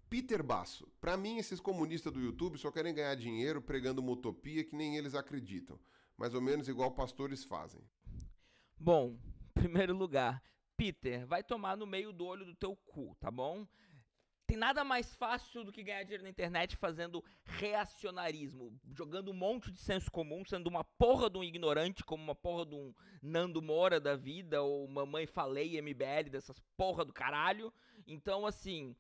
Peter Basso. Pra mim, esses comunistas do YouTube só querem ganhar dinheiro pregando uma utopia que nem eles acreditam. Mais ou menos igual pastores fazem. Bom, em primeiro lugar, Peter, vai tomar no meio do olho do teu cu, tá bom? Tem nada mais fácil do que ganhar dinheiro na internet fazendo reacionarismo, jogando um monte de senso comum, sendo uma porra de um ignorante, como uma porra de um Nando Moura da vida, ou Mamãe Falei MBL, dessas porra do caralho. Então, assim,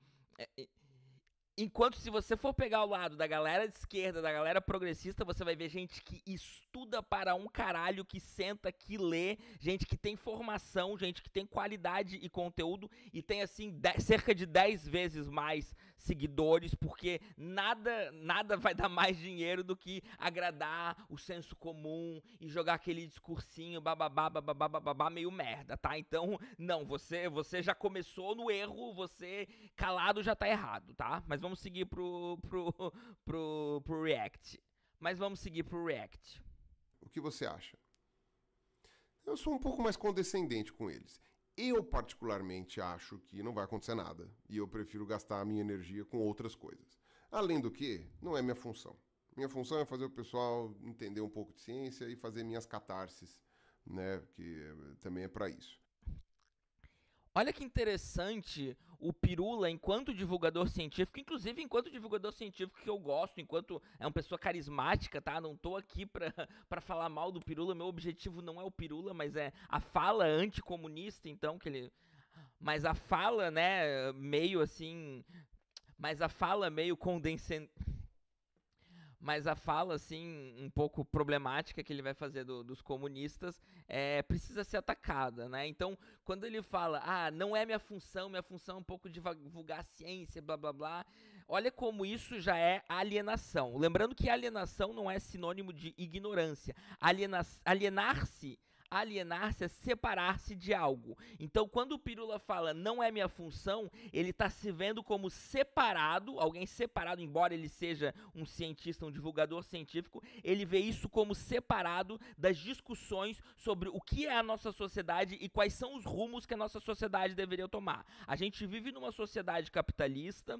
enquanto se você for pegar o lado da galera de esquerda, da galera progressista, você vai ver gente que estuda para um caralho, que senta, que lê, gente que tem formação, gente que tem qualidade e conteúdo e tem assim cerca de 10 vezes mais seguidores, porque nada vai dar mais dinheiro do que agradar o senso comum e jogar aquele discursinho bababá, bababá, bababá, meio merda, tá? Então, não, você já começou no erro, você calado já tá errado, tá? Mas vamos seguir pro React. Mas vamos seguir pro React. O que você acha? Eu sou um pouco mais condescendente com eles. Eu, particularmente, acho que não vai acontecer nada. E eu prefiro gastar a minha energia com outras coisas. Além do que, não é minha função. Minha função é fazer o pessoal entender um pouco de ciência e fazer minhas catarses, né? Que também é para isso. Olha que interessante o Pirula enquanto divulgador científico, inclusive enquanto divulgador científico que eu gosto, enquanto é uma pessoa carismática, tá? Não tô aqui pra falar mal do Pirula, meu objetivo não é o Pirula, mas é a fala anticomunista, então, que ele... Mas a fala, né, meio assim... Mas a fala meio condescendente... Mas a fala, assim, um pouco problemática que ele vai fazer dos comunistas precisa ser atacada, né? Então, quando ele fala, não é minha função é um pouco divulgar a ciência, blá blá blá, olha como isso já é alienação. Lembrando que alienação não é sinônimo de ignorância. Alienar-se é separar-se de algo. Então, quando o Pirula fala não é minha função, ele está se vendo como separado, alguém separado, embora ele seja um cientista, um divulgador científico, ele vê isso como separado das discussões sobre o que é a nossa sociedade e quais são os rumos que a nossa sociedade deveria tomar. A gente vive numa sociedade capitalista,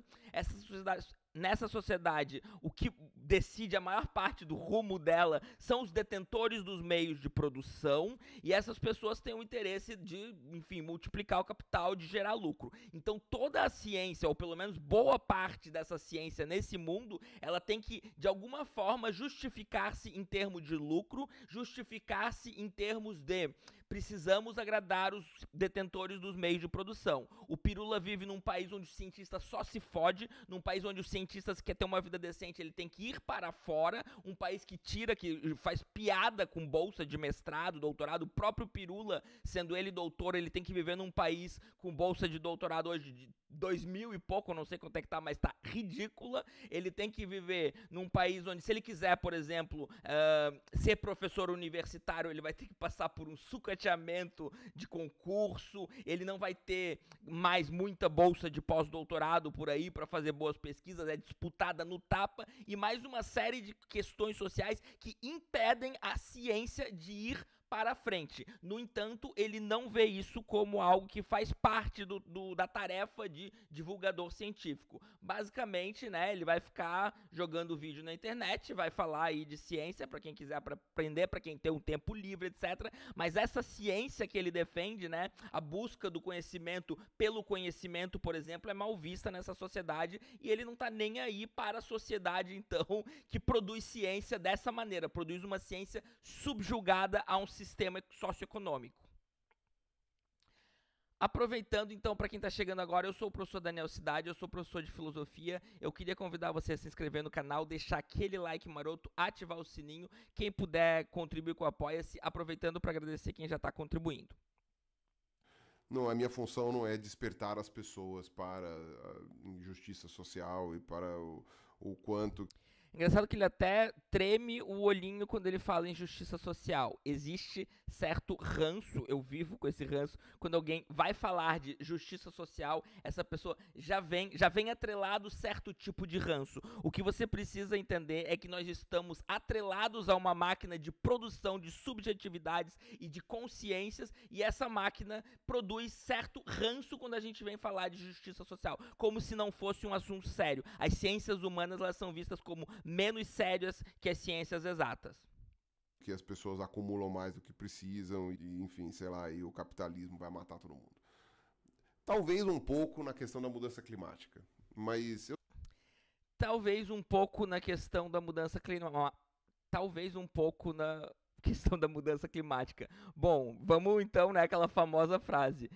nessa sociedade, o que decide a maior parte do rumo dela são os detentores dos meios de produção, e essas pessoas têm o interesse de, enfim, multiplicar o capital, de gerar lucro. Então toda a ciência, ou pelo menos boa parte dessa ciência nesse mundo, ela tem que, de alguma forma, justificar-se em termos de lucro, justificar-se em termos de precisamos agradar os detentores dos meios de produção. O Pirula vive num país onde o cientista só se fode, num país onde os cientistas quer ter uma vida decente, ele tem que ir para fora, um país que faz piada com bolsa de mestrado, doutorado, o próprio Pirula, sendo ele doutor, ele tem que viver num país com bolsa de doutorado hoje de 2000 e pouco, eu não sei quanto é que tá, mas tá ridícula. Ele tem que viver num país onde, se ele quiser, por exemplo, ser professor universitário, ele vai ter que passar por um sucateamento de concurso, ele não vai ter mais muita bolsa de pós-doutorado por aí para fazer boas pesquisas, é disputada no tapa, e mais uma série de questões sociais que impedem a ciência de ir para frente. No entanto, ele não vê isso como algo que faz parte da tarefa de divulgador científico. Basicamente, né, ele vai ficar jogando vídeo na internet, vai falar aí de ciência para quem quiser aprender, para quem tem um tempo livre, etc. Mas essa ciência que ele defende, né, a busca do conhecimento pelo conhecimento, por exemplo, é mal vista nessa sociedade, e ele não tá nem aí para a sociedade, então, que produz ciência dessa maneira, produz uma ciência subjugada a um sistema socioeconômico. Aproveitando, então, para quem está chegando agora, eu sou o professor Daniel Cidade, eu sou professor de filosofia. Eu queria convidar você a se inscrever no canal, deixar aquele like maroto, ativar o sininho. Quem puder contribuir com o Apoia-se, aproveitando para agradecer quem já está contribuindo. Não, a minha função não é despertar as pessoas para a injustiça social e para o quanto. Engraçado que ele até treme o olhinho quando ele fala em justiça social. Existe certo ranço, eu vivo com esse ranço, quando alguém vai falar de justiça social, essa pessoa já vem atrelado certo tipo de ranço. O que você precisa entender é que nós estamos atrelados a uma máquina de produção de subjetividades e de consciências, e essa máquina produz certo ranço quando a gente vem falar de justiça social, como se não fosse um assunto sério. As ciências humanas, elas são vistas como menos sérias que as ciências exatas. Que as pessoas acumulam mais do que precisam e, enfim, sei lá, e o capitalismo vai matar todo mundo. Talvez um pouco na questão da mudança climática, mas eu... Talvez um pouco na questão da mudança climática. Talvez um pouco na questão da mudança climática. Bom, vamos então, né, aquela famosa frase.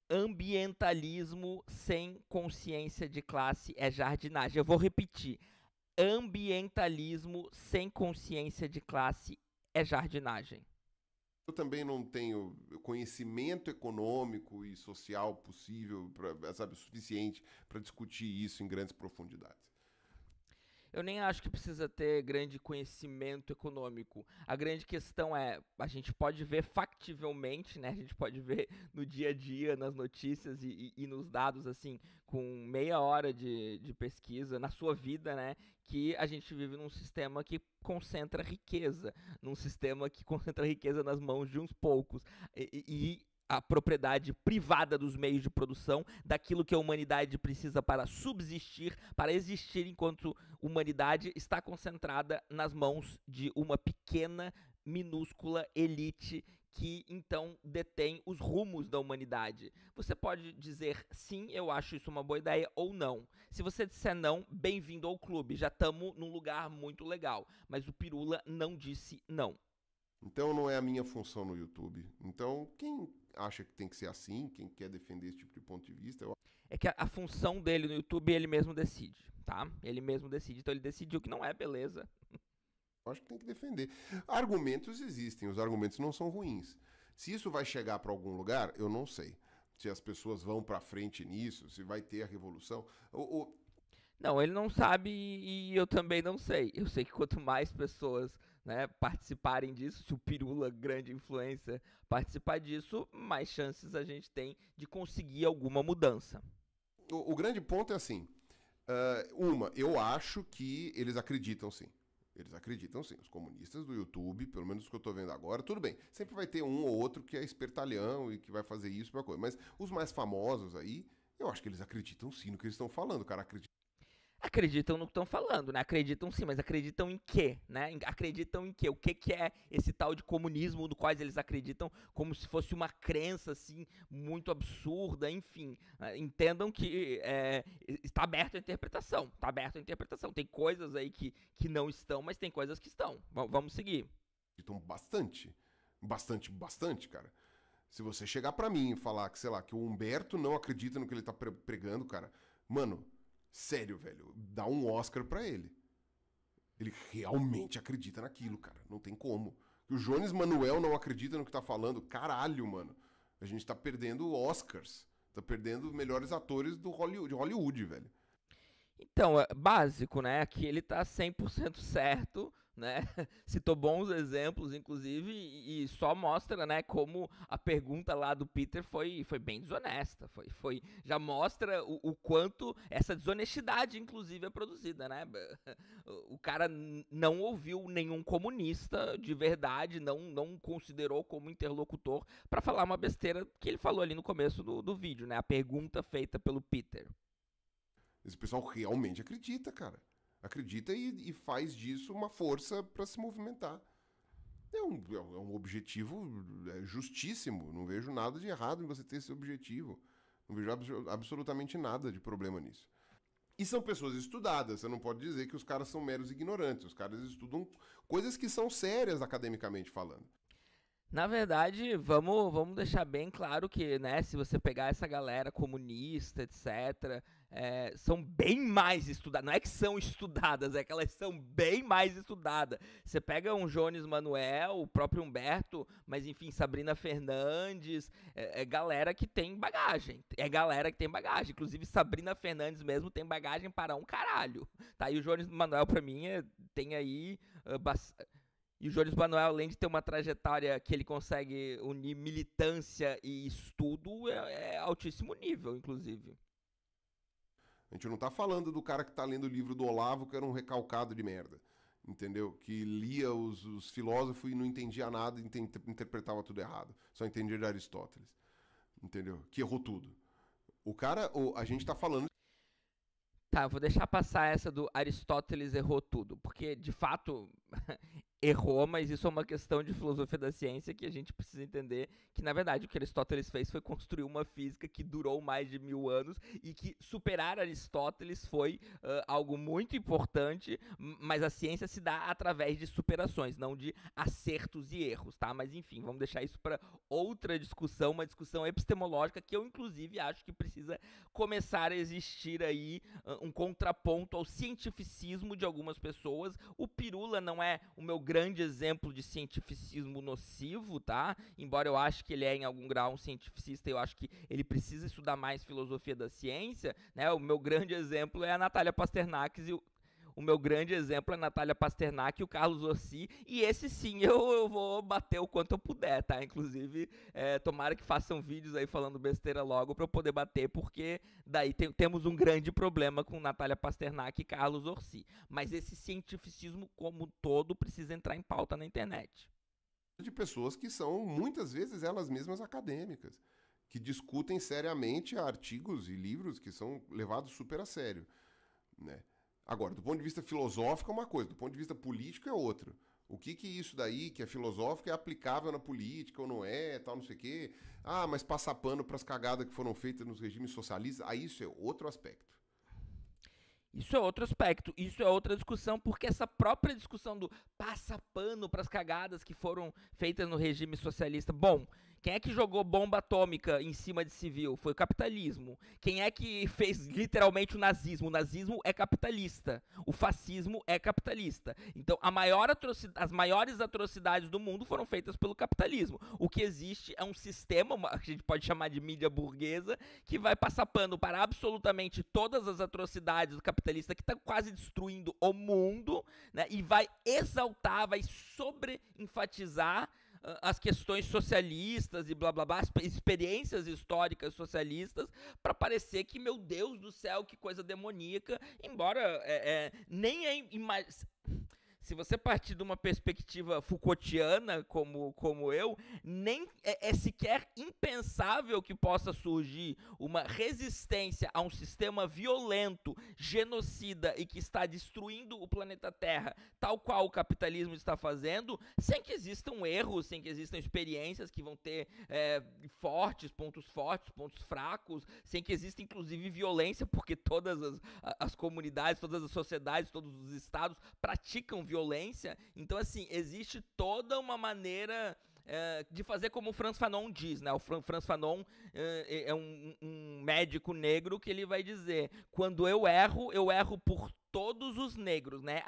Ambientalismo sem consciência de classe é jardinagem. Eu vou repetir. Ambientalismo sem consciência de classe é jardinagem. Eu também não tenho conhecimento econômico e social possível, sabe, suficiente para discutir isso em grandes profundidades. Eu nem acho que precisa ter grande conhecimento econômico. A grande questão é, a gente pode ver factivelmente, né? A gente pode ver no dia a dia, nas notícias e nos dados, assim, com meia hora de pesquisa, na sua vida, né? Que a gente vive num sistema que concentra riqueza, num sistema que concentra riqueza nas mãos de uns poucos. E a propriedade privada dos meios de produção, daquilo que a humanidade precisa para subsistir, para existir enquanto humanidade, está concentrada nas mãos de uma pequena, minúscula elite que então detém os rumos da humanidade. Você pode dizer sim, eu acho isso uma boa ideia, ou não. Se você disser não, bem-vindo ao clube, já estamos num lugar muito legal. Mas o Pirula não disse não. Então não é a minha função no YouTube. Então quem acha que tem que ser assim, quem quer defender esse tipo de ponto de vista, É que a função dele no YouTube ele mesmo decide, tá? Ele mesmo decide. Então ele decidiu que não é, beleza. acho que tem que defender. Argumentos existem, os argumentos não são ruins. Se isso vai chegar para algum lugar, eu não sei. Se as pessoas vão para frente nisso, se vai ter a revolução. Não, ele não sabe e eu também não sei. Eu sei que quanto mais pessoas, né, participarem disso, se o Pirula, grande influência, participar disso, mais chances a gente tem de conseguir alguma mudança. O grande ponto é assim, eu acho que eles acreditam sim. Eles acreditam sim. Os comunistas do YouTube, pelo menos os que eu tô vendo agora, tudo bem. Sempre vai ter um ou outro que é espertalhão e que vai fazer isso pra coisa. Mas os mais famosos aí, eu acho que eles acreditam sim no que eles estão falando. O cara acredita. Acreditam no que estão falando, né? Acreditam sim, mas acreditam em quê, né? Acreditam em quê? O que é esse tal de comunismo no qual eles acreditam como se fosse uma crença, assim, muito absurda, enfim. Entendam que está aberto à interpretação, está aberto à interpretação. Tem coisas aí que não estão, mas tem coisas que estão. Vamos seguir. Acreditam bastante. Bastante, cara. Se você chegar pra mim e falar que, sei lá, que o Humberto não acredita no que ele tá pregando, cara, mano... Sério, velho, dá um Oscar pra ele. Ele realmente acredita naquilo, cara. Não tem como. Que o Jones Manuel não acredita no que tá falando. Caralho, mano. A gente tá perdendo Oscars. Tá perdendo os melhores atores de Hollywood, velho. Então, é básico, né? Aqui ele tá 100% certo, né? Citou bons exemplos, inclusive, e só mostra, né, como a pergunta lá do Peter foi bem desonesta. Já mostra o quanto essa desonestidade, inclusive, é produzida, né? O cara não ouviu nenhum comunista de verdade, não considerou como interlocutor para falar uma besteira que ele falou ali no começo do vídeo, né? A pergunta feita pelo Peter. Esse pessoal realmente acredita, cara. Acredita e faz disso uma força pra se movimentar. É um objetivo justíssimo. Não vejo nada de errado em você ter esse objetivo. Não vejo absolutamente nada de problema nisso. E são pessoas estudadas. Você não pode dizer que os caras são meros ignorantes. Os caras estudam coisas que são sérias academicamente falando. Na verdade, vamos deixar bem claro que, né, se você pegar essa galera comunista, etc., são bem mais estudadas. Não é que são estudadas, é que elas são bem mais estudadas. Você pega um Jones Manuel, o próprio Humberto, mas enfim, Sabrina Fernandes, galera que tem bagagem. É galera que tem bagagem. Inclusive, Sabrina Fernandes mesmo tem bagagem para um caralho. Tá? E o Jones Manuel, pra mim, tem aí. E o Jones Manuel, além de ter uma trajetória que ele consegue unir militância e estudo, é altíssimo nível, inclusive. A gente não tá falando do cara que tá lendo o livro do Olavo, que era um recalcado de merda. Entendeu? Que lia os filósofos e não entendia nada, interpretava tudo errado. Só entendia de Aristóteles. Entendeu? Que errou tudo. A gente tá falando. Tá, vou deixar passar essa do Aristóteles errou tudo, porque de fato errou, mas isso é uma questão de filosofia da ciência que a gente precisa entender que, na verdade, o que Aristóteles fez foi construir uma física que durou mais de 1000 anos e que superar Aristóteles foi algo muito importante, mas a ciência se dá através de superações, não de acertos e erros, tá? Mas enfim, vamos deixar isso para outra discussão, uma discussão epistemológica que eu, inclusive, acho que precisa começar a existir aí um contraponto ao cientificismo de algumas pessoas. O Pirula não é o meu grande exemplo de cientificismo nocivo, tá? Embora eu ache que ele é em algum grau um cientificista, eu acho que ele precisa estudar mais filosofia da ciência, né? O meu grande exemplo é a Natália Pasternak e o meu grande exemplo é a Natália Pasternak e o Carlos Orsi, e esse sim eu vou bater o quanto eu puder, tá? Inclusive, tomara que façam vídeos aí falando besteira logo pra eu poder bater, porque daí temos um grande problema com Natália Pasternak e Carlos Orsi. Mas esse cientificismo como todo precisa entrar em pauta na internet. De pessoas que são, muitas vezes, elas mesmas acadêmicas, que discutem seriamente artigos e livros que são levados super a sério, né? Agora, do ponto de vista filosófico é uma coisa, do ponto de vista político é outra. O que isso daí, que é filosófico, é aplicável na política ou não é, tal, não sei o quê. Ah, mas passar pano para as cagadas que foram feitas nos regimes socialistas, aí isso é outro aspecto. Isso é outro aspecto, isso é outra discussão, porque essa própria discussão do passa pano para as cagadas que foram feitas no regime socialista. Bom, quem é que jogou bomba atômica em cima de civil? Foi o capitalismo. Quem é que fez literalmente o nazismo? O nazismo é capitalista. O fascismo é capitalista. Então, as maiores atrocidades do mundo foram feitas pelo capitalismo. O que existe é um sistema, que a gente pode chamar de mídia burguesa, que vai passar pano para absolutamente todas as atrocidades do capitalista que está quase destruindo o mundo, né? E vai exaltar, vai sobre-enfatizar as questões socialistas e blá blá blá, as experiências históricas socialistas, para parecer que, meu Deus do céu, que coisa demoníaca, embora nem é se você partir de uma perspectiva Foucaultiana, como eu, nem é sequer impensável que possa surgir uma resistência a um sistema violento, genocida e que está destruindo o planeta Terra, tal qual o capitalismo está fazendo, sem que existam erros, sem que existam experiências que vão ter fortes, pontos fracos, sem que exista inclusive violência, porque todas as comunidades, todas as sociedades, todos os estados praticam violência. Então, assim, existe toda uma maneira de fazer como o Frantz Fanon diz, né? O Frantz Fanon é um médico negro que ele vai dizer: quando eu erro por todos os negros, né?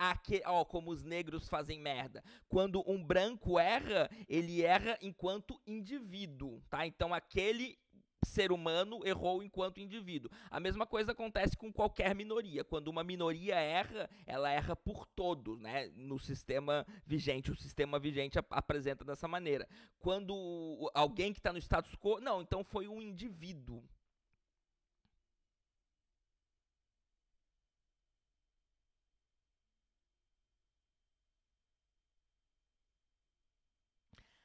Como os negros fazem merda. Quando um branco erra, ele erra enquanto indivíduo, tá? Então, aquele ser humano errou enquanto indivíduo. A mesma coisa acontece com qualquer minoria. Quando uma minoria erra, ela erra por todos, né? No sistema vigente, o sistema vigente apresenta dessa maneira. Quando alguém que está no status quo, não, então foi um indivíduo.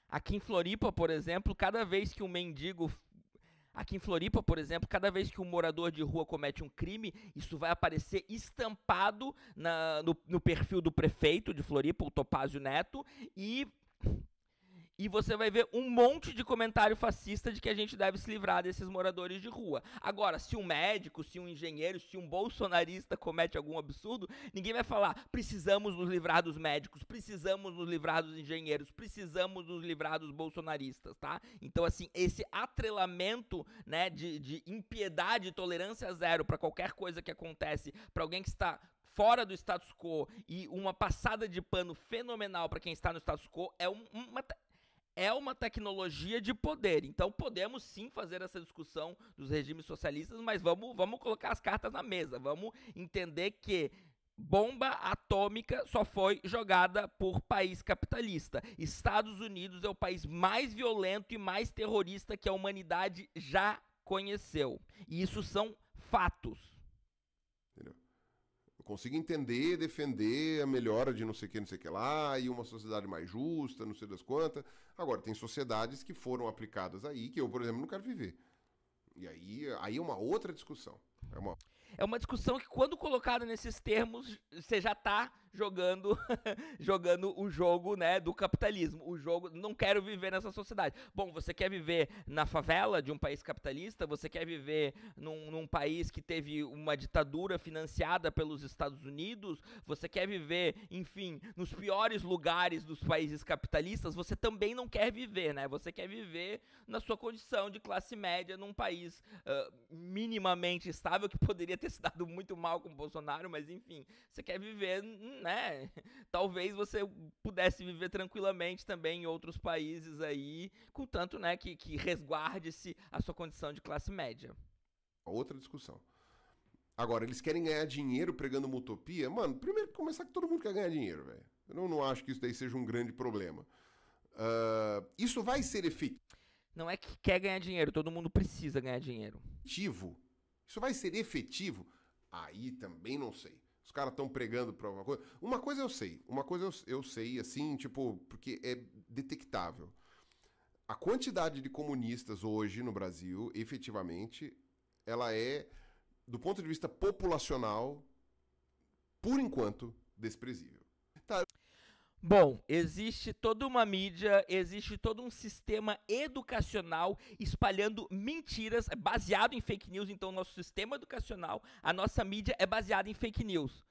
Aqui em Floripa, por exemplo, cada vez que um mendigo Aqui em Floripa, por exemplo, cada vez que um morador de rua comete um crime, isso vai aparecer estampado no perfil do prefeito de Floripa, o Topázio Neto, e E você vai ver um monte de comentário fascista de que a gente deve se livrar desses moradores de rua. Agora, se um médico, se um engenheiro, se um bolsonarista comete algum absurdo, ninguém vai falar: precisamos nos livrar dos médicos, precisamos nos livrar dos engenheiros, precisamos nos livrar dos bolsonaristas, tá? Então, assim, esse atrelamento, né, de impiedade e tolerância zero para qualquer coisa que acontece, para alguém que está fora do status quo, e uma passada de pano fenomenal para quem está no status quo, é uma tecnologia de poder. Então podemos sim fazer essa discussão dos regimes socialistas, mas vamos colocar as cartas na mesa. Vamos entender que bomba atômica só foi jogada por país capitalista. Estados Unidos é o país mais violento e mais terrorista que a humanidade já conheceu. E isso são fatos. Entendeu? Eu consigo entender, defender a melhora de não sei o que lá, e uma sociedade mais justa, não sei das quantas. Agora, tem sociedades que foram aplicadas aí, que eu, por exemplo, não quero viver. E aí é uma outra discussão. É uma discussão que, quando colocada nesses termos, você já está jogando jogando o jogo, né, do capitalismo. O jogo, não quero viver nessa sociedade. Bom, você quer viver na favela de um país capitalista? Você quer viver num país que teve uma ditadura financiada pelos Estados Unidos? Você quer viver, enfim, nos piores lugares dos países capitalistas? Você também não quer viver, né? Você quer viver na sua condição de classe média num país minimamente estável, que poderia ter se dado muito mal com o Bolsonaro, mas enfim, você quer viver, né? Talvez você pudesse viver tranquilamente também em outros países aí, contanto, né, que resguarde-se a sua condição de classe média. Outra discussão. Agora, eles querem ganhar dinheiro pregando uma utopia? Mano, primeiro que começar que todo mundo quer ganhar dinheiro, velho. Eu não acho que isso daí seja um grande problema. Isso vai ser efetivo. Não é que quer ganhar dinheiro, todo mundo precisa ganhar dinheiro. Isso vai ser efetivo? Aí também não sei. Os caras estão pregando pra alguma coisa. Uma coisa eu sei, assim, tipo, porque é detectável. A quantidade de comunistas hoje no Brasil, efetivamente, ela é, do ponto de vista populacional, por enquanto, desprezível. Tá. Bom, existe toda uma mídia, existe todo um sistema educacional espalhando mentiras, baseado em fake news. Então, o nosso sistema educacional, a nossa mídia é baseada em fake news.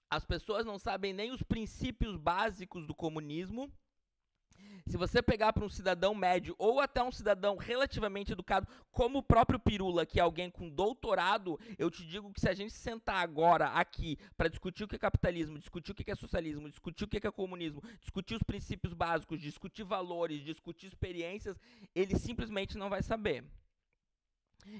As pessoas não sabem nem os princípios básicos do comunismo. Se você pegar para um cidadão médio ou até um cidadão relativamente educado, como o próprio Pirula, que é alguém com doutorado, eu te digo que se a gente sentar agora aqui para discutir o que é capitalismo, discutir o que é socialismo, discutir o que é comunismo, discutir os princípios básicos, discutir valores, discutir experiências, ele simplesmente não vai saber.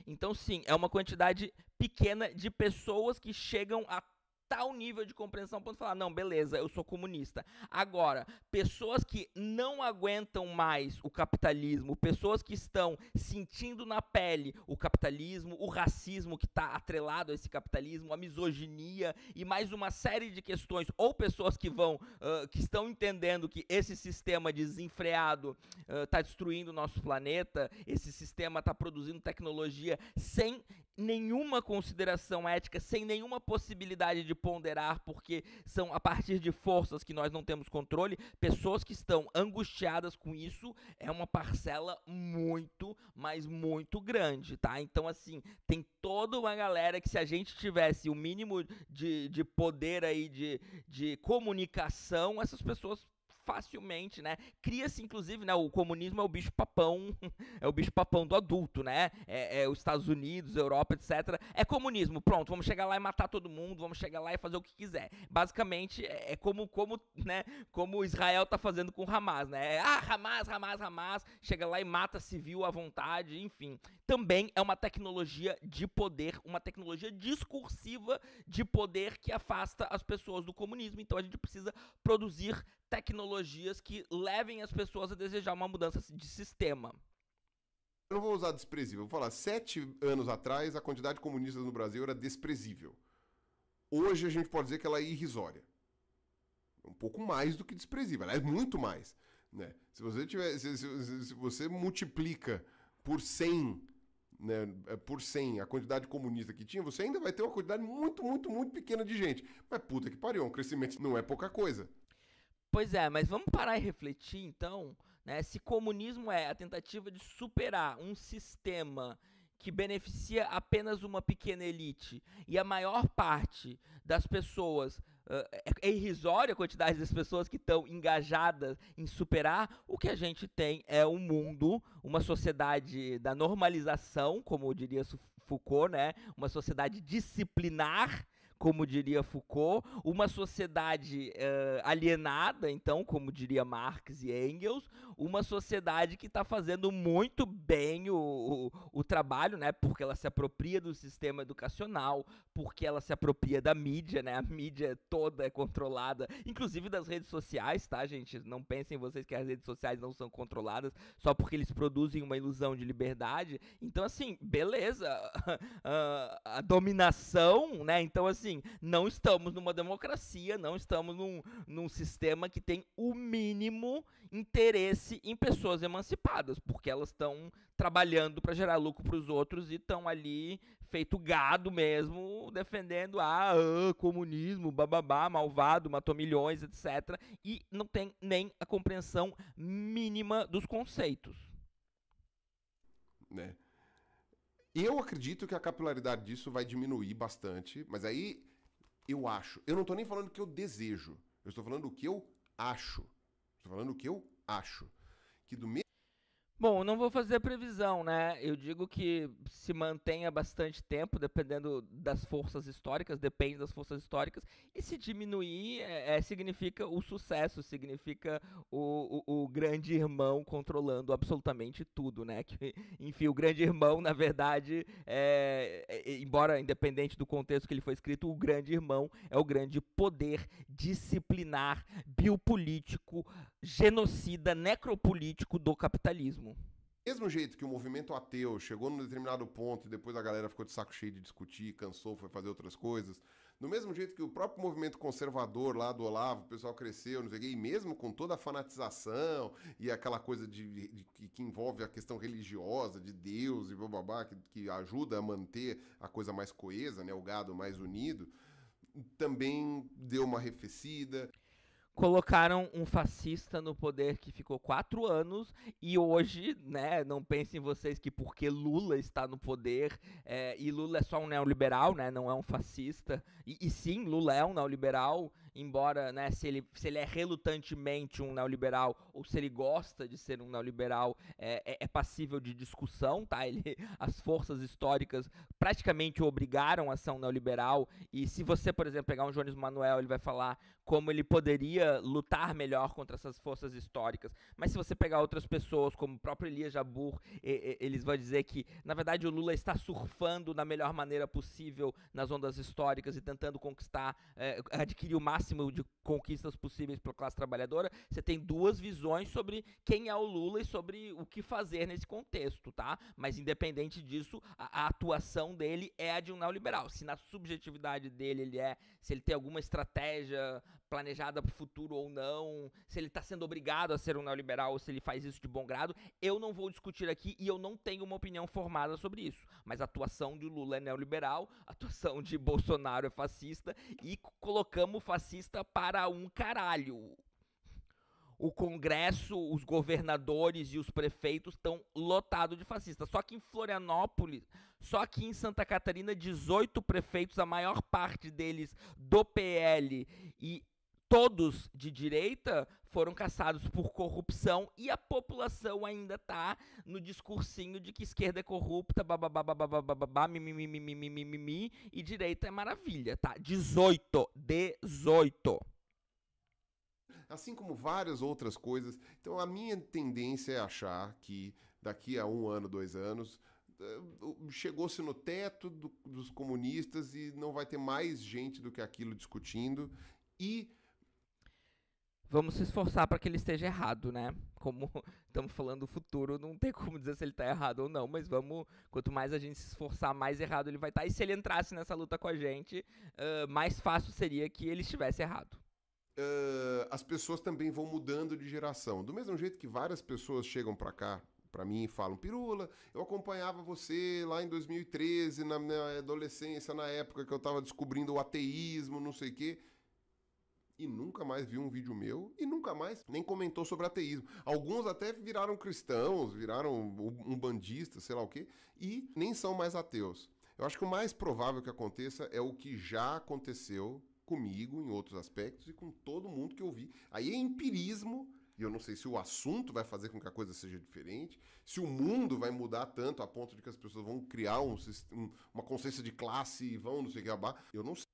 Então, sim, é uma quantidade pequena de pessoas que chegam a tal nível de compreensão para falar: não, beleza, eu sou comunista. Agora, pessoas que não aguentam mais o capitalismo, pessoas que estão sentindo na pele o capitalismo, o racismo que está atrelado a esse capitalismo, a misoginia e mais uma série de questões, ou pessoas que que estão entendendo que esse sistema desenfreado está destruindo o nosso planeta, esse sistema está produzindo tecnologia sem nenhuma consideração ética, sem nenhuma possibilidade de ponderar, porque são a partir de forças que nós não temos controle. Pessoas que estão angustiadas com isso é uma parcela muito, mas muito grande, tá? Então, assim, tem toda uma galera que, se a gente tivesse o mínimo de poder aí, de comunicação, essas pessoas facilmente, né? Cria-se, inclusive, né? O comunismo é o bicho-papão, é o bicho-papão do adulto, né? É os Estados Unidos, Europa, etc. É comunismo, pronto, vamos chegar lá e matar todo mundo, vamos chegar lá e fazer o que quiser. Basicamente, é como Israel tá fazendo com o Hamas, né? Hamas, chega lá e mata civil à vontade, enfim. Também é uma tecnologia de poder, uma tecnologia discursiva de poder que afasta as pessoas do comunismo. Então a gente precisa produzir tecnologias que levem as pessoas a desejar uma mudança de sistema. Eu não vou usar desprezível, vou falar, 7 anos atrás a quantidade de comunistas no Brasil era desprezível. Hoje a gente pode dizer que ela é irrisória. Um pouco mais do que desprezível, ela é muito mais, né? Se você multiplica por 100, né, por 100 a quantidade comunista que tinha, você ainda vai ter uma quantidade muito, muito, muito pequena de gente. Mas puta que pariu, um crescimento não é pouca coisa. Pois é, mas vamos parar e refletir então, né? Se comunismo é a tentativa de superar um sistema que beneficia apenas uma pequena elite e a maior parte das pessoas é irrisória a quantidade das pessoas que estão engajadas em superar, o que a gente tem é um mundo, uma sociedade da normalização, como diria Foucault, né? Uma sociedade disciplinar, como diria Foucault, uma sociedade alienada, então, como diria Marx e Engels, uma sociedade que está fazendo muito bem o trabalho, né, porque ela se apropria do sistema educacional, porque ela se apropria da mídia, né, a mídia toda é controlada, inclusive das redes sociais, tá, gente? Não pensem vocês que as redes sociais não são controladas só porque eles produzem uma ilusão de liberdade. Então, assim, beleza, a dominação, né, então, assim, não estamos numa democracia, não estamos num sistema que tem o mínimo interesse em pessoas emancipadas, porque elas estão trabalhando para gerar lucro para os outros e estão ali feito gado mesmo, defendendo comunismo, bababá, malvado, matou milhões, etc. E não tem nem a compreensão mínima dos conceitos. Né? Eu acredito que a capilaridade disso vai diminuir bastante, mas aí eu acho. Eu não estou nem falando o que eu desejo. Eu estou falando o que eu acho. Estou falando o que eu acho. Que do mesmo. Bom, não vou fazer previsão, né? Eu digo que se mantenha bastante tempo, dependendo das forças históricas, depende das forças históricas, e se diminuir, significa o sucesso, significa o grande irmão controlando absolutamente tudo, né? Que, enfim, o grande irmão, na verdade, embora independente do contexto que ele foi escrito, o grande irmão é o grande poder disciplinar, biopolítico, genocida, necropolítico do capitalismo. Do mesmo jeito que o movimento ateu chegou num determinado ponto e depois a galera ficou de saco cheio de discutir, cansou, foi fazer outras coisas. Do mesmo jeito que o próprio movimento conservador lá do Olavo, o pessoal cresceu, não sei o quê, e mesmo com toda a fanatização e aquela coisa que envolve a questão religiosa, de Deus e bababá, que ajuda a manter a coisa mais coesa, né, o gado mais unido, também deu uma arrefecida. Colocaram um fascista no poder que ficou 4 anos e hoje, né, não pensem vocês que porque Lula está no poder, e Lula é só um neoliberal, né, não é um fascista, e sim, Lula é um neoliberal, embora, né, se ele é relutantemente um neoliberal ou se ele gosta de ser um neoliberal, é passível de discussão, tá? As forças históricas praticamente o obrigaram a ser um neoliberal, e se você, por exemplo, pegar um Jones Manuel, ele vai falar como ele poderia lutar melhor contra essas forças históricas. Mas se você pegar outras pessoas, como o próprio Elias Jabbour, eles vão dizer que, na verdade, o Lula está surfando da melhor maneira possível nas ondas históricas e tentando conquistar, adquirir o máximo de conquistas possíveis para a classe trabalhadora. Você tem duas visões sobre quem é o Lula e sobre o que fazer nesse contexto, tá? Mas independente disso, a atuação dele é a de um neoliberal. Se na subjetividade dele se ele tem alguma estratégia planejada para o futuro ou não, se ele está sendo obrigado a ser um neoliberal ou se ele faz isso de bom grado, eu não vou discutir aqui e eu não tenho uma opinião formada sobre isso. Mas a atuação de Lula é neoliberal, a atuação de Bolsonaro é fascista e colocamos fascista para um caralho. O Congresso, os governadores e os prefeitos estão lotados de fascistas. Só que em Florianópolis, só aqui em Santa Catarina, 18 prefeitos, a maior parte deles do PL e todos de direita, foram caçados por corrupção e a população ainda tá no discursinho de que esquerda é corrupta, bababá, mimimi, e direita é maravilha, tá? 18. Assim como várias outras coisas. Então a minha tendência é achar que daqui a 1 ano, 2 anos, chegou-se no teto dos comunistas e não vai ter mais gente do que aquilo discutindo e vamos se esforçar para que ele esteja errado, né? Como estamos falando do futuro, não tem como dizer se ele está errado ou não, mas quanto mais a gente se esforçar, mais errado ele vai estar. E se ele entrasse nessa luta com a gente, mais fácil seria que ele estivesse errado. As pessoas também vão mudando de geração. Do mesmo jeito que várias pessoas chegam pra cá, pra mim, e falam: Pirula, eu acompanhava você lá em 2013, na minha adolescência, na época que eu tava descobrindo o ateísmo, não sei o quê. e nunca mais viu um vídeo meu e nunca mais nem comentou sobre ateísmo. Alguns até viraram cristãos, viraram umbandistas, sei lá o quê, e nem são mais ateus. Eu acho que o mais provável que aconteça é o que já aconteceu comigo em outros aspectos e com todo mundo que eu vi. Aí é empirismo, e eu não sei se o assunto vai fazer com que a coisa seja diferente, se o mundo vai mudar tanto a ponto de que as pessoas vão criar uma consciência de classe e vão não sei o que abar. Eu não sei.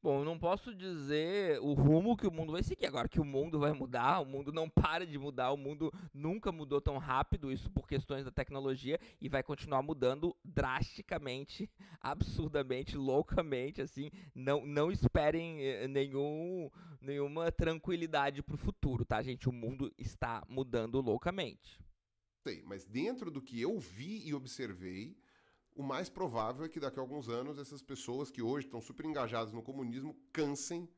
Bom, eu não posso dizer o rumo que o mundo vai seguir. Agora que o mundo vai mudar, o mundo não para de mudar, o mundo nunca mudou tão rápido, isso por questões da tecnologia, e vai continuar mudando drasticamente, absurdamente, loucamente, assim. Não esperem nenhuma tranquilidade pro futuro, tá, gente? O mundo está mudando loucamente. Sei, mas dentro do que eu vi e observei, o mais provável é que daqui a alguns anos essas pessoas que hoje estão super engajadas no comunismo cansem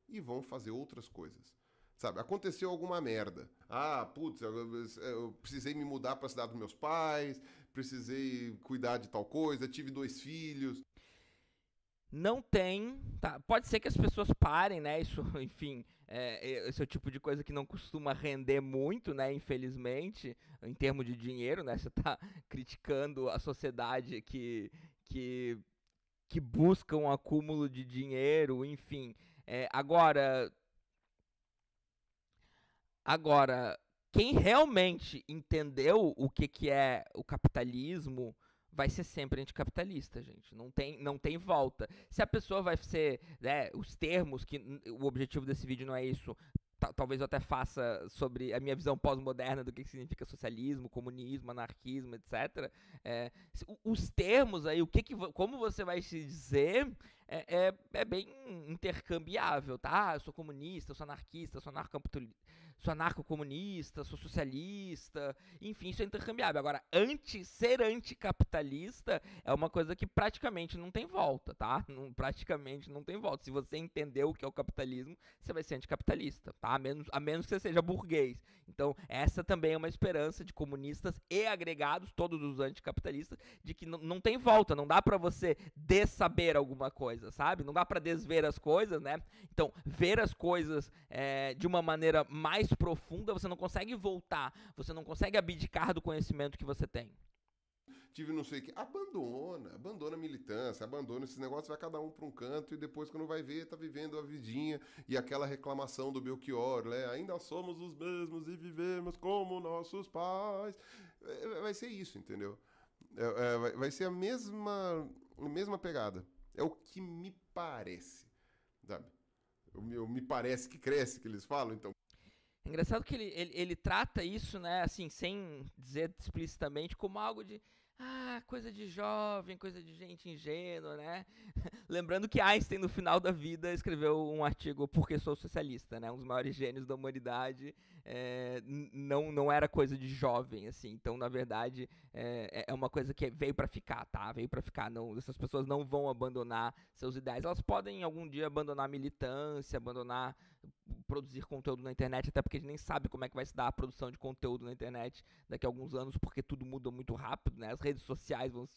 e vão fazer outras coisas. Sabe, aconteceu alguma merda. Ah, putz, eu precisei me mudar para a cidade dos meus pais, precisei cuidar de tal coisa, tive 2 filhos. Não tem, tá? Pode ser que as pessoas parem, né? Isso, enfim, esse é o tipo de coisa que não costuma render muito, né? Infelizmente, em termos de dinheiro, né? Você tá criticando a sociedade que, que busca um acúmulo de dinheiro, enfim. Agora, quem realmente entendeu o que é o capitalismo vai ser sempre anticapitalista, gente. Não tem volta. Se a pessoa vai ser, né, os termos, que o objetivo desse vídeo não é isso, talvez eu até faça sobre a minha visão pós-moderna do que significa socialismo, comunismo, anarquismo, etc. Os termos aí, como você vai se dizer, é bem intercambiável, tá? Eu sou comunista, eu sou anarquista, eu sou anarcocomunista, sou socialista, enfim, isso é intercambiável. Agora, ser anticapitalista é uma coisa que praticamente não tem volta, tá? Praticamente não tem volta. Se você entendeu o que é o capitalismo, você vai ser anticapitalista, tá? A menos que você seja burguês. Então, essa também é uma esperança de comunistas e agregados, todos os anticapitalistas, de que não tem volta, não dá pra você dessaber alguma coisa, sabe? Não dá pra desver as coisas, né? Então, ver as coisas de uma maneira mais profunda, você não consegue voltar, você não consegue abdicar do conhecimento que você tem. Tive não sei o que. Abandona a militância, abandona esses negócios, vai cada um para um canto e depois, quando vai ver, tá vivendo a vidinha e aquela reclamação do Belchior, né? Ainda somos os mesmos e vivemos como nossos pais. Vai ser isso, entendeu? Vai ser a mesma pegada. É o que me parece, sabe? Me parece que cresce, que eles falam, então. É engraçado que ele trata isso, né, assim, sem dizer explicitamente, como algo de coisa de jovem, coisa de gente ingênua, né? Lembrando que Einstein, no final da vida, escreveu um artigo Porque Sou Socialista, né? Um dos maiores gênios da humanidade. Não era coisa de jovem, assim. Então, na verdade, é uma coisa que veio pra ficar, tá? Veio pra ficar. Não, essas pessoas não vão abandonar seus ideais. Elas podem, algum dia, abandonar a militância, produzir conteúdo na internet, até porque a gente nem sabe como é que vai se dar a produção de conteúdo na internet daqui a alguns anos, porque tudo muda muito rápido, né? As redes sociais vão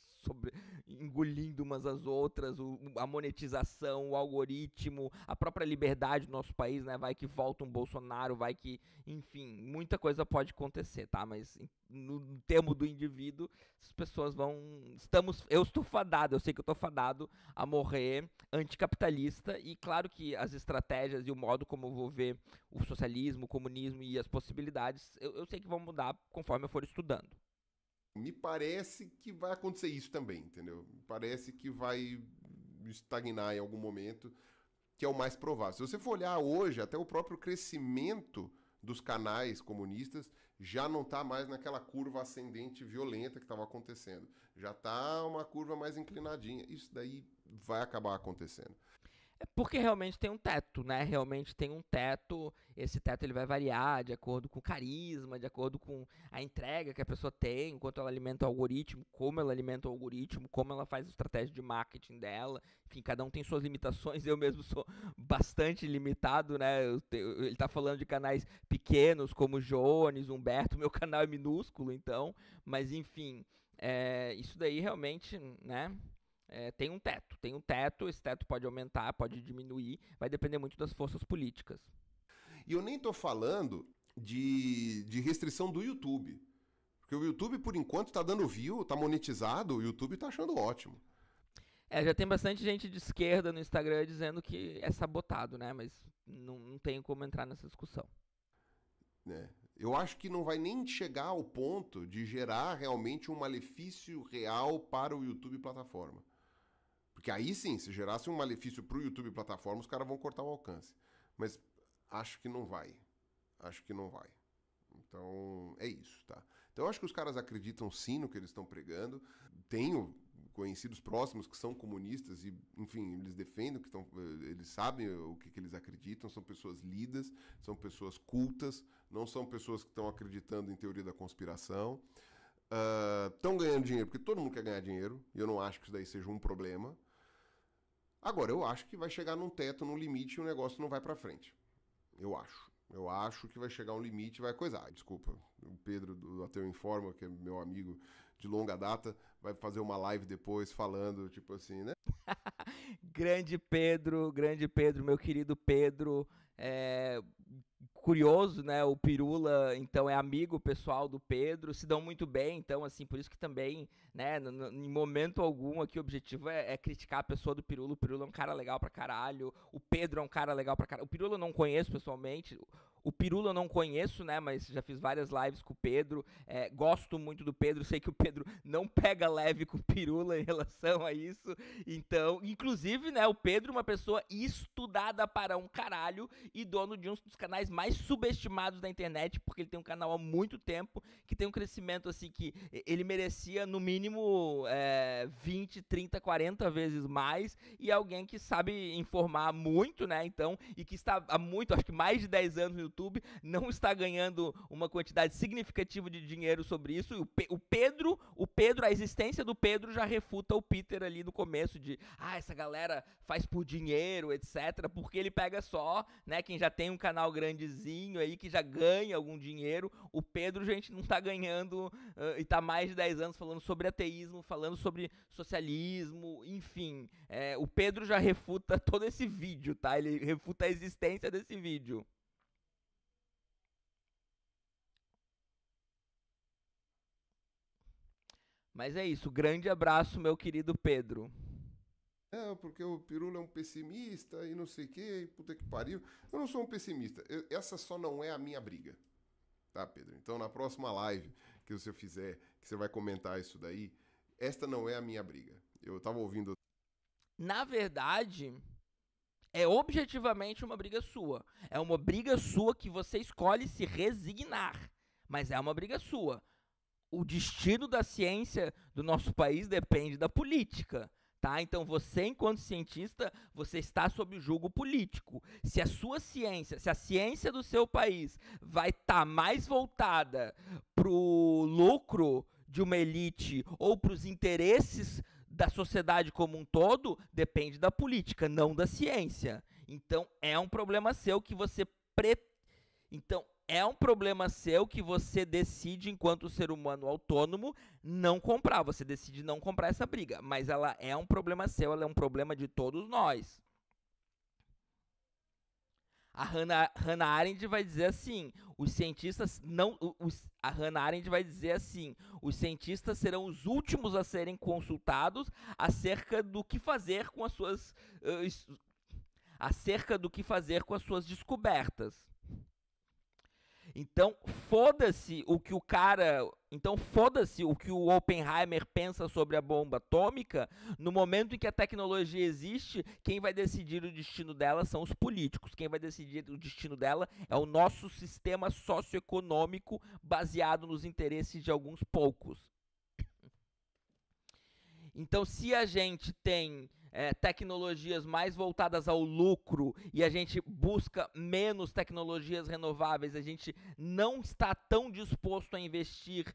engolindo umas às outras, a monetização, o algoritmo, a própria liberdade do nosso país, né? Vai que volta um Bolsonaro, vai que, enfim, muita coisa pode acontecer, tá? Mas no termo do indivíduo, as pessoas eu estou fadado, eu sei que eu estou fadado a morrer anticapitalista, e claro que as estratégias e o modo como eu vou ver o socialismo, o comunismo e as possibilidades, eu sei que vão mudar conforme eu for estudando. Me parece que vai acontecer isso também, entendeu? Me parece que vai estagnar em algum momento, que é o mais provável. Se você for olhar hoje, até o próprio crescimento dos canais comunistas já não está mais naquela curva ascendente violenta que estava acontecendo. Já está uma curva mais inclinadinha. Isso daí vai acabar acontecendo. É porque realmente tem um teto, né? Realmente tem um teto. Esse teto ele vai variar de acordo com o carisma, de acordo com a entrega que a pessoa tem, enquanto ela alimenta o algoritmo, como ela alimenta o algoritmo, como ela faz a estratégia de marketing dela. Enfim, cada um tem suas limitações. Eu mesmo sou bastante limitado, né? Ele tá falando de canais pequenos como Jones, Humberto. Meu canal é minúsculo, então. Mas enfim, isso daí realmente, né? Tem um teto, esse teto pode aumentar, pode diminuir, vai depender muito das forças políticas. E eu nem tô falando de restrição do YouTube. Porque o YouTube, por enquanto, tá dando view, tá monetizado, o YouTube tá achando ótimo. Já tem bastante gente de esquerda no Instagram dizendo que é sabotado, né? Mas não tenho como entrar nessa discussão. Eu acho que não vai nem chegar ao ponto de gerar realmente um malefício real para o YouTube plataforma. Porque aí sim, se gerasse um malefício para o YouTube plataforma, os caras vão cortar o alcance. Mas acho que não vai. Então, é isso, tá? Então, eu acho que os caras acreditam sim no que eles estão pregando. Tenho conhecidos próximos que são comunistas e, enfim, eles defendem, eles sabem o que eles acreditam, são pessoas lidas, são pessoas cultas, não são pessoas que estão acreditando em teoria da conspiração. Estão ganhando dinheiro, porque todo mundo quer ganhar dinheiro, e eu não acho que isso daí seja um problema. Agora, eu acho que vai chegar num teto, num limite, e o negócio não vai pra frente. Eu acho que vai chegar um limite e vai coisar. Desculpa, o Pedro do Ateu Informa, que é meu amigo de longa data, vai fazer uma live depois falando, tipo assim, né? Grande Pedro, meu querido Pedro. Curioso, né? O Pirula, então, é amigo pessoal do Pedro, se dão muito bem, então, assim, por isso que também, né, em momento algum aqui o objetivo é criticar a pessoa do Pirula. O Pirula é um cara legal pra caralho, o Pedro é um cara legal pra caralho. O Pirula eu não conheço pessoalmente, o Pirula eu não conheço, né, mas já fiz várias lives com o Pedro, gosto muito do Pedro, sei que o Pedro não pega leve com o Pirula em relação a isso, então, inclusive, né, o Pedro é uma pessoa estudada para um caralho e dono de um dos canais mais subestimados da internet, porque ele tem um canal há muito tempo, que tem um crescimento, assim, que ele merecia, no mínimo, 20, 30, 40 vezes mais, e é alguém que sabe informar muito, né, então, e que está há muito, acho que mais de 10 anos no YouTube, não está ganhando uma quantidade significativa de dinheiro sobre isso, e o Pedro, a existência do Pedro já refuta o Peter ali no começo de, essa galera faz por dinheiro, etc, porque ele pega só, né, quem já tem um canal grandezinho aí, que já ganha algum dinheiro. O Pedro, gente, não tá ganhando e tá mais de 10 anos falando sobre ateísmo, falando sobre socialismo, enfim, o Pedro já refuta todo esse vídeo, tá, ele refuta a existência desse vídeo. Mas é isso, grande abraço, meu querido Pedro. Porque o Pirula é um pessimista e não sei o que, puta que pariu. Eu não sou um pessimista, essa só não é a minha briga, tá, Pedro? Então, na próxima live que você fizer, que você vai comentar isso daí, esta não é a minha briga. Eu tava ouvindo... Na verdade, é objetivamente uma briga sua. É uma briga sua que você escolhe se resignar, mas é uma briga sua. O destino da ciência do nosso país depende da política, tá? Então você, enquanto cientista, você está sob julgo político. Se a sua ciência, se a ciência do seu país vai estar mais voltada pro lucro de uma elite ou para os interesses da sociedade como um todo, depende da política, não da ciência. Então é um problema seu que você decide, enquanto ser humano autônomo, não comprar. Você decide não comprar essa briga. Mas ela é um problema seu, ela é um problema de todos nós. A Hannah Arendt vai dizer assim, os cientistas serão os últimos a serem consultados acerca do que fazer com as suas descobertas. Então, foda-se o que o Oppenheimer pensa sobre a bomba atômica. No momento em que a tecnologia existe, quem vai decidir o destino dela são os políticos. Quem vai decidir o destino dela é o nosso sistema socioeconômico baseado nos interesses de alguns poucos. Então, se a gente tem tecnologias mais voltadas ao lucro e a gente busca menos tecnologias renováveis, a gente não está tão disposto a investir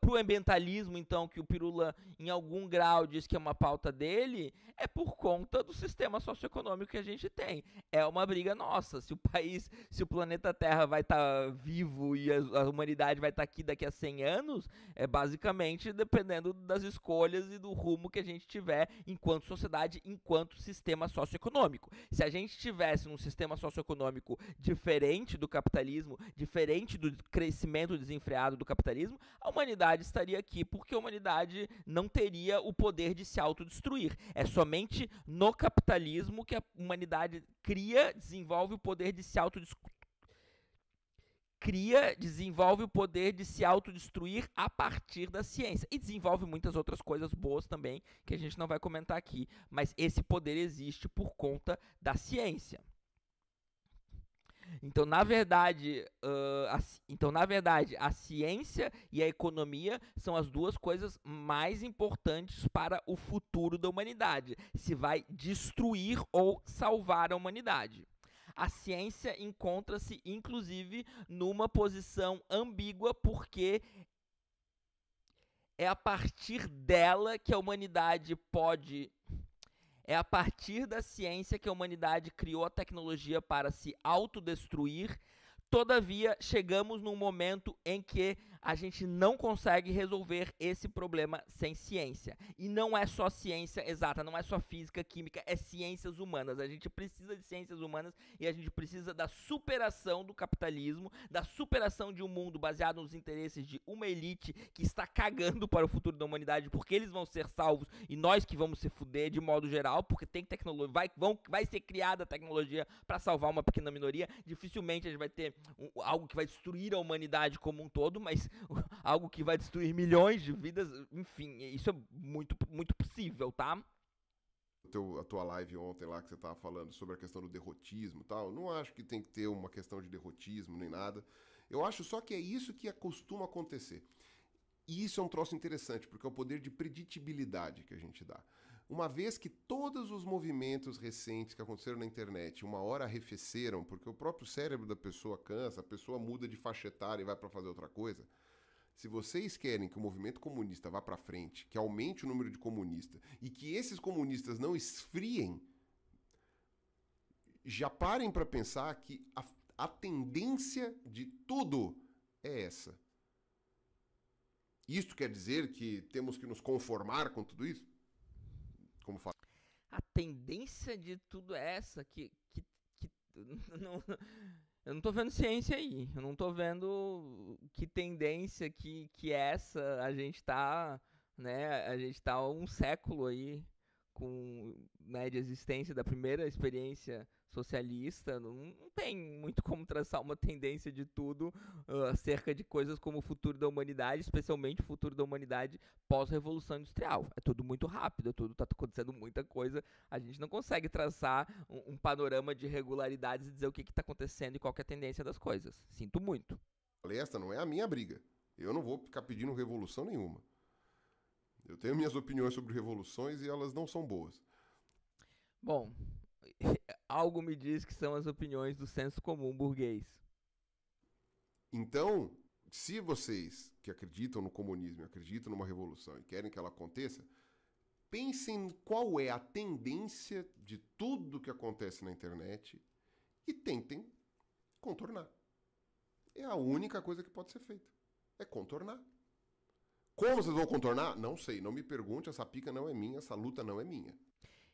para o ambientalismo, então, que o Pirula, em algum grau, diz que é uma pauta dele, é por conta do sistema socioeconômico que a gente tem. É uma briga nossa. Se o planeta Terra vai estar vivo e a humanidade vai estar aqui daqui a 100 anos, é basicamente dependendo das escolhas e do rumo que a gente tiver enquanto sociedade, enquanto sistema socioeconômico. Se a gente tivesse um sistema socioeconômico diferente do capitalismo, diferente do crescimento desenfreado do capitalismo, a humanidade estaria aqui porque a humanidade não teria o poder de se autodestruir. É somente no capitalismo que a humanidade desenvolve o poder de se autodestruir a partir da ciência. E desenvolve muitas outras coisas boas também, que a gente não vai comentar aqui. Mas esse poder existe por conta da ciência. Então, na verdade, a ciência e a economia são as duas coisas mais importantes para o futuro da humanidade. Se vai destruir ou salvar a humanidade. A ciência encontra-se, inclusive, numa posição ambígua, porque é a partir dela que a humanidade pode... É a partir da ciência que a humanidade criou a tecnologia para se autodestruir. Todavia, chegamos num momento em que a gente não consegue resolver esse problema sem ciência. E não é só ciência exata, não é só física, química, é ciências humanas. A gente precisa de ciências humanas e a gente precisa da superação do capitalismo, da superação de um mundo baseado nos interesses de uma elite que está cagando para o futuro da humanidade, porque eles vão ser salvos e nós que vamos se fuder de modo geral, porque tem tecnologia, vai ser criada a tecnologia para salvar uma pequena minoria. Dificilmente a gente vai ter algo que vai destruir a humanidade como um todo, mas algo que vai destruir milhões de vidas, enfim, isso é muito, muito possível, tá? A tua live ontem lá que você tava falando sobre a questão do derrotismo e tal, não acho que tem que ter uma questão de derrotismo nem nada. Eu acho só que é isso que costuma acontecer. E isso é um troço interessante, porque é o poder de preditibilidade que a gente dá. Uma vez que todos os movimentos recentes que aconteceram na internet uma hora arrefeceram, porque o próprio cérebro da pessoa cansa, a pessoa muda de faixa etária e vai para fazer outra coisa. Se vocês querem que o movimento comunista vá para frente, que aumente o número de comunistas e que esses comunistas não esfriem, já parem para pensar que a tendência de tudo é essa. Isto quer dizer que temos que nos conformar com tudo isso? Como fala? A tendência de tudo é essa, não, eu não tô vendo ciência aí, eu não tô vendo que tendência que essa, a gente tá há um século aí com, né, de existência da primeira experiência socialista, não tem muito como traçar uma tendência de tudo acerca de coisas como o futuro da humanidade, especialmente o futuro da humanidade pós-revolução industrial. É tudo muito rápido, tudo tá acontecendo muita coisa, a gente não consegue traçar um panorama de regularidades e dizer o que tá acontecendo e qual que é a tendência das coisas. Sinto muito. Esta não é a minha briga. Eu não vou ficar pedindo revolução nenhuma. Eu tenho minhas opiniões sobre revoluções e elas não são boas. Bom, algo me diz que são as opiniões do senso comum burguês. Então, se vocês que acreditam no comunismo, acreditam numa revolução e querem que ela aconteça, pensem qual é a tendência de tudo que acontece na internet e tentem contornar. É a única coisa que pode ser feita. É contornar. Como vocês vão contornar? Não sei. Não me pergunte, essa pica não é minha, essa luta não é minha.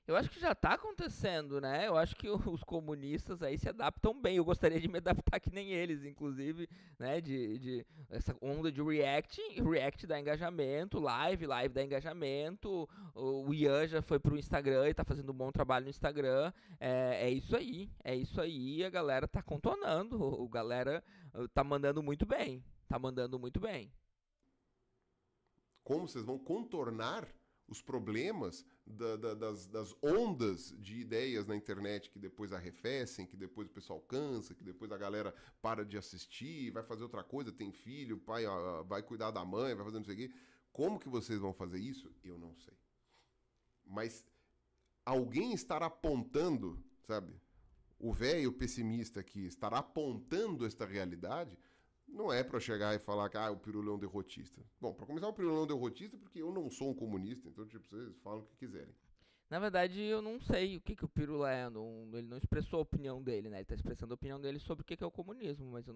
Eu acho que já tá acontecendo, né? Eu acho que os comunistas aí se adaptam bem. Eu gostaria de me adaptar que nem eles, inclusive, né? De essa onda de react dá engajamento, live dá engajamento. O Ian já foi pro Instagram e tá fazendo um bom trabalho no Instagram. É isso aí. A galera tá contornando. A galera tá mandando muito bem. Como vocês vão contornar os problemas das ondas de ideias na internet que depois arrefecem, que depois o pessoal cansa, que depois a galera para de assistir, vai fazer outra coisa, tem filho, o pai vai cuidar da mãe, vai fazer não sei o quê. Como que vocês vão fazer isso? Eu não sei. Mas alguém estar apontando, sabe? O velho pessimista que estar apontando esta realidade, não é para chegar e falar que o Pirula é um derrotista. Bom, para começar, o Pirula é um derrotista porque eu não sou um comunista, então, tipo, vocês falam o que quiserem. Na verdade, eu não sei o que o Pirula é. Ele não expressou a opinião dele, né? Ele tá expressando a opinião dele sobre o que é o comunismo, mas eu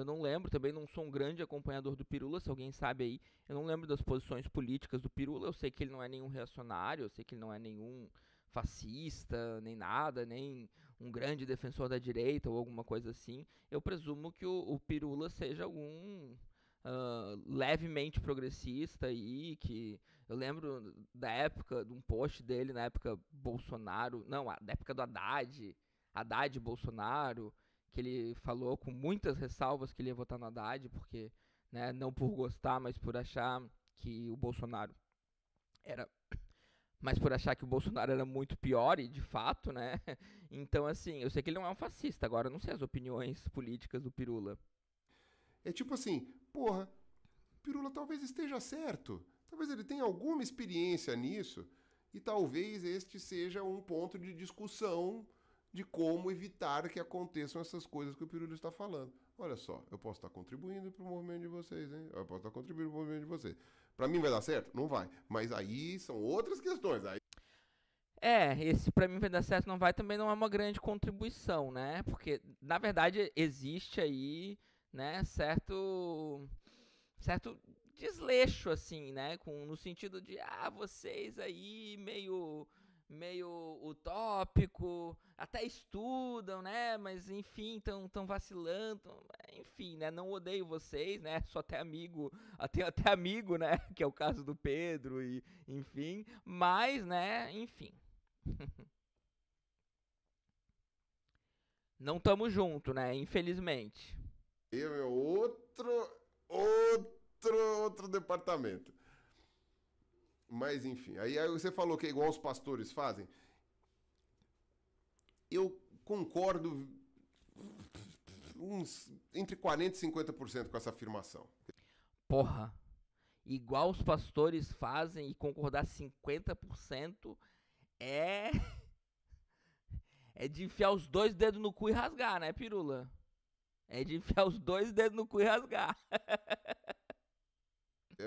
não lembro, também não sou um grande acompanhador do Pirula, se alguém sabe aí. Eu não lembro das posições políticas do Pirula, eu sei que ele não é nenhum reacionário, eu sei que ele não é nenhum fascista, nem nada, nem um grande defensor da direita ou alguma coisa assim. Eu presumo que o Pirula seja algum levemente progressista aí, que eu lembro da época, de um post dele na época Bolsonaro, não, da época do Haddad e Bolsonaro, que ele falou com muitas ressalvas que ele ia votar no Haddad, porque, né, não por gostar, mas por achar que o Bolsonaro era muito pior, e de fato, né? Então, assim, eu sei que ele não é um fascista, agora eu não sei as opiniões políticas do Pirula. É tipo assim, porra, Pirula talvez esteja certo. Talvez ele tenha alguma experiência nisso e talvez este seja um ponto de discussão de como evitar que aconteçam essas coisas que o Pirula está falando. Olha só, eu posso estar contribuindo para o movimento de vocês, hein? Eu posso estar contribuindo para o movimento de vocês. Para mim vai dar certo? Não vai. Mas aí são outras questões. Esse pra mim vai dar certo, não vai, também não é uma grande contribuição, né? Porque, na verdade, existe aí, né, certo desleixo, assim, né? No sentido de, vocês aí meio utópico, até estudam, né? Mas, enfim, tão vacilando. Enfim, né? Não odeio vocês, né? Sou até amigo, até amigo, né? Que é o caso do Pedro, e enfim. Mas, né? Enfim. Não tamo junto, né? Infelizmente. Eu é outro departamento. Mas enfim, aí você falou que é igual os pastores fazem. Eu concordo entre 40% e 50% com essa afirmação. Porra, igual os pastores fazem e concordar 50% é de enfiar os dois dedos no cu e rasgar, né, Pirula? É de enfiar os dois dedos no cu e rasgar.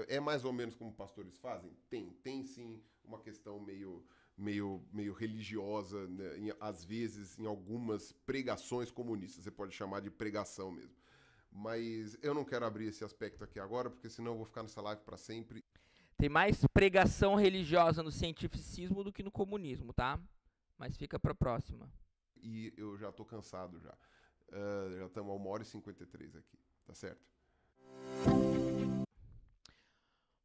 É mais ou menos como pastores fazem? Tem sim uma questão meio religiosa, né? Às vezes em algumas pregações comunistas, você pode chamar de pregação mesmo. Mas eu não quero abrir esse aspecto aqui agora, porque senão eu vou ficar nessa live para sempre. Tem mais pregação religiosa no cientificismo do que no comunismo, tá? Mas fica pra próxima. E eu já tô cansado já. Já estamos a 1h53 aqui, tá certo?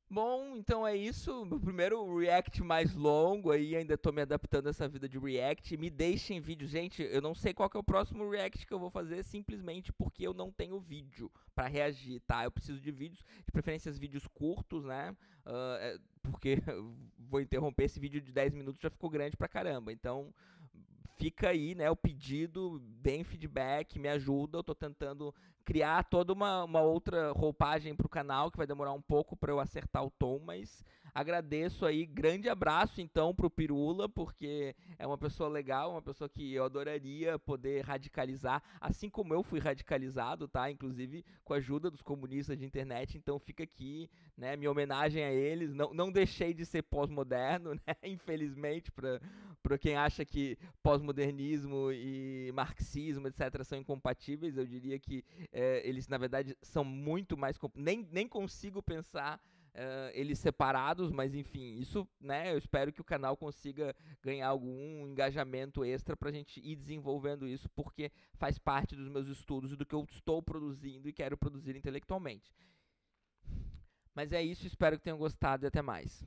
Bom, então é isso. Meu primeiro react mais longo aí, ainda tô me adaptando a essa vida de react. Me deixem vídeo. Gente, eu não sei qual que é o próximo react que eu vou fazer, simplesmente porque eu não tenho vídeo pra reagir, tá? Eu preciso de vídeos, de preferência vídeos curtos, né? Porque vou interromper, esse vídeo de 10 minutos já ficou grande pra caramba. Então, fica aí, né, o pedido, deem feedback, me ajuda. Eu tô tentando criar toda uma outra roupagem pro canal, que vai demorar um pouco para eu acertar o tom, mas agradeço aí, grande abraço então pro Pirula, porque é uma pessoa legal, uma pessoa que eu adoraria poder radicalizar, assim como eu fui radicalizado, tá? Inclusive com a ajuda dos comunistas de internet, então fica aqui, né, minha homenagem a eles. Não deixei de ser pós-moderno, né, infelizmente, para quem acha que pós-modernismo e marxismo, etc., são incompatíveis. Eu diria que eles, na verdade, são muito mais... Nem consigo pensar eles separados, mas enfim, isso, né, eu espero que o canal consiga ganhar algum engajamento extra pra gente ir desenvolvendo isso, porque faz parte dos meus estudos e do que eu estou produzindo e quero produzir intelectualmente. Mas é isso, espero que tenham gostado e até mais.